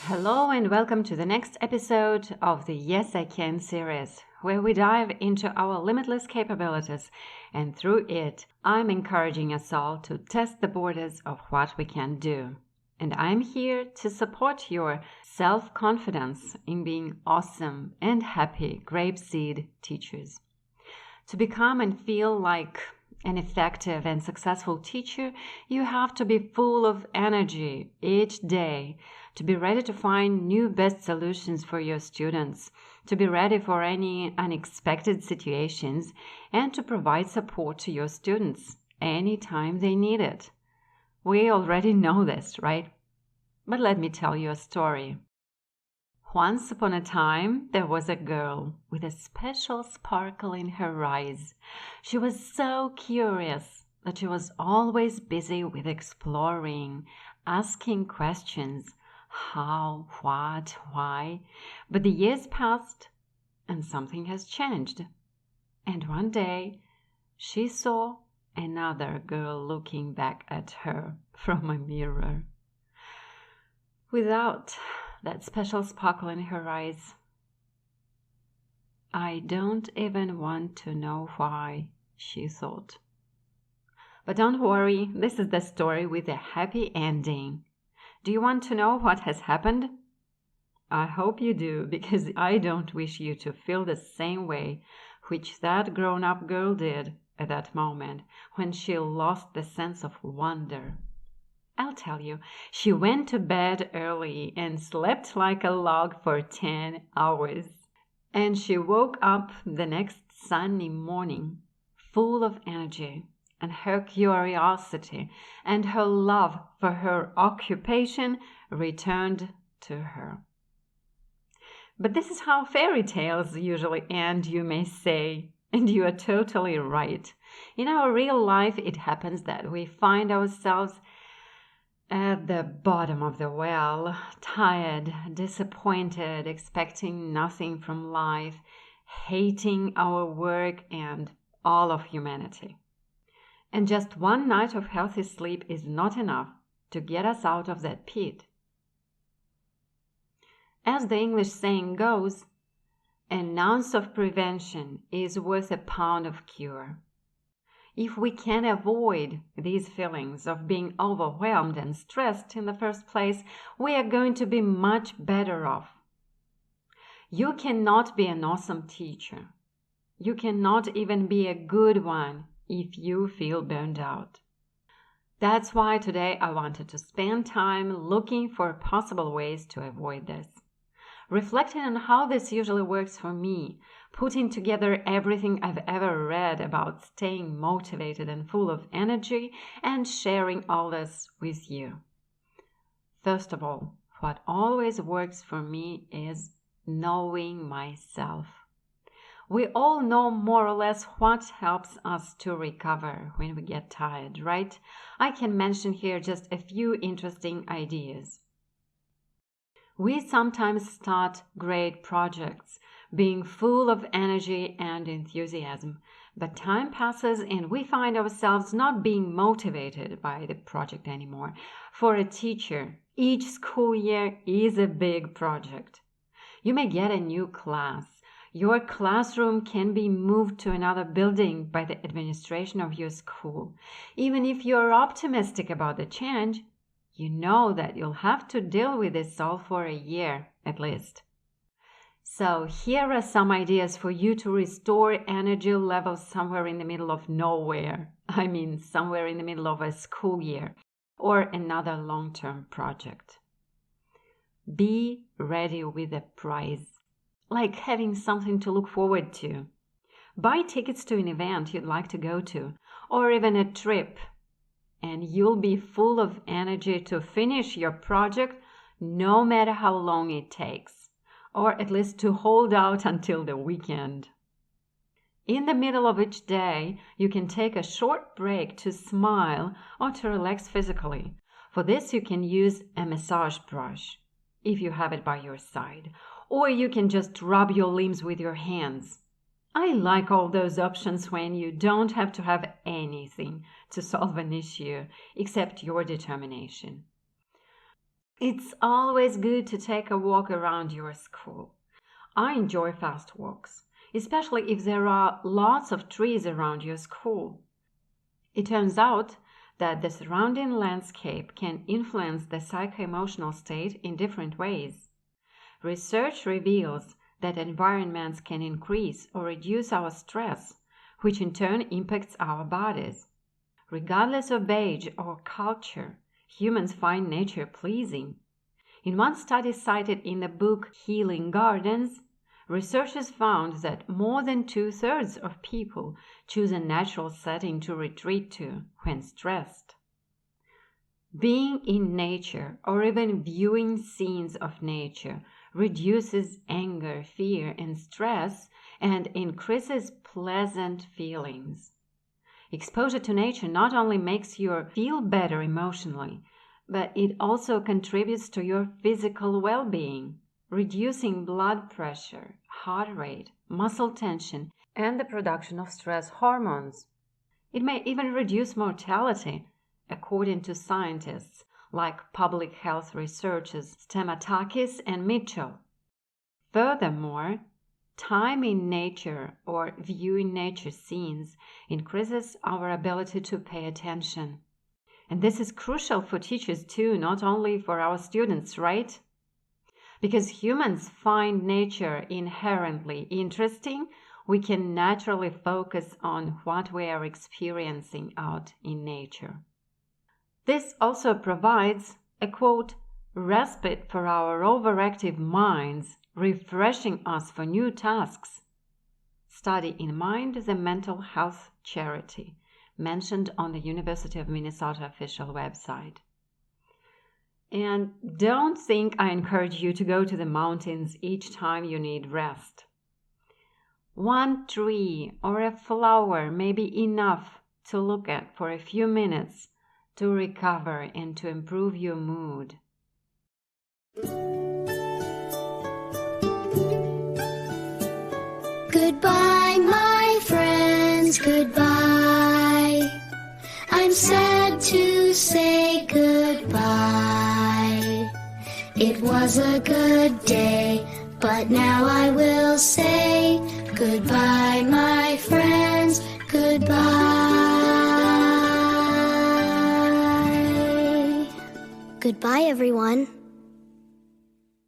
Hello and welcome to the next episode of the Yes I Can series, where we dive into our limitless capabilities, and through it, I'm encouraging us all to test the borders of what we can do. And I'm here to support your self-confidence in being awesome and happy GrapeSEED teachers. To become and feel like an effective and successful teacher, you have to be full of energy each day, to be ready to find new best solutions for your students, to be ready for any unexpected situations, and to provide support to your students anytime they need it. We already know this, right? But let me tell you a story. Once upon a time, there was a girl with a special sparkle in her eyes. She was so curious that she was always busy with exploring, asking questions. How, what, why? But the years passed and something has changed. And one day, she saw another girl looking back at her from a mirror. Without that special sparkle in her eyes. I don't even want to know why, she thought. But don't worry, this is the story with a happy ending. Do you want to know what has happened? I hope you do, because I don't wish you to feel the same way which that grown-up girl did at that moment when she lost the sense of wonder. I'll tell you, she went to bed early and slept like a log for 10 hours. And she woke up the next sunny morning full of energy, and her curiosity and her love for her occupation returned to her. But this is how fairy tales usually end, you may say. And you are totally right. In our real life, it happens that we find ourselves at the bottom of the well, tired, disappointed, expecting nothing from life, hating our work and all of humanity. And just one night of healthy sleep is not enough to get us out of that pit. As the English saying goes, an ounce of prevention is worth a pound of cure. If we can avoid these feelings of being overwhelmed and stressed in the first place, we are going to be much better off. You cannot be an awesome teacher. You cannot even be a good one if you feel burned out. That's why today I wanted to spend time looking for possible ways to avoid this. Reflecting on how this usually works for me, putting together everything I've ever read about staying motivated and full of energy, and sharing all this with you. First of all, what always works for me is knowing myself. We all know more or less what helps us to recover when we get tired, right? I can mention here just a few interesting ideas. We sometimes start great projects, being full of energy and enthusiasm, but time passes and we find ourselves not being motivated by the project anymore. For a teacher, each school year is a big project. You may get a new class. Your classroom can be moved to another building by the administration of your school. Even if you're optimistic about the change, you know that you'll have to deal with this all for a year at least. So here are some ideas for you to restore energy levels somewhere in the middle of nowhere. I mean, somewhere in the middle of a school year or another long-term project. Be ready with a prize, like having something to look forward to. Buy tickets to an event you'd like to go to, or even a trip. And you'll be full of energy to finish your project no matter how long it takes, or at least to hold out until the weekend. In the middle of each day, you can take a short break to smile or to relax physically. For this, you can use a massage brush, if you have it by your side, or you can just rub your limbs with your hands. I like all those options when you don't have to have anything to solve an issue except your determination. It's always good to take a walk around your school. I enjoy fast walks, especially if there are lots of trees around your school. It turns out that the surrounding landscape can influence the psycho-emotional state in different ways. Research reveals that environments can increase or reduce our stress, which in turn impacts our bodies. Regardless of age or culture, humans find nature pleasing. In one study cited in the book Healing Gardens, researchers found that more than 2/3 of people choose a natural setting to retreat to when stressed. Being in nature or even viewing scenes of nature reduces anger, fear, and stress and increases pleasant feelings. Exposure to nature not only makes you feel better emotionally, but it also contributes to your physical well-being, reducing blood pressure, heart rate, muscle tension, and the production of stress hormones. It may even reduce mortality, according to scientists like public health researchers Stamatakis and Mitchell. Furthermore, time in nature or viewing nature scenes increases our ability to pay attention. And this is crucial for teachers too, not only for our students, right? Because humans find nature inherently interesting, we can naturally focus on what we are experiencing out in nature. This also provides a, quote, respite for our overactive minds, refreshing us for new tasks. Study in Mind, the mental health charity, mentioned on the University of Minnesota official website. And don't think I encourage you to go to the mountains each time you need rest. One tree or a flower may be enough to look at for a few minutes to recover and to improve your mood. Goodbye, my friends, goodbye. I'm sad to say goodbye. It was a good day, but now I will say goodbye, my friends, goodbye. Goodbye, everyone.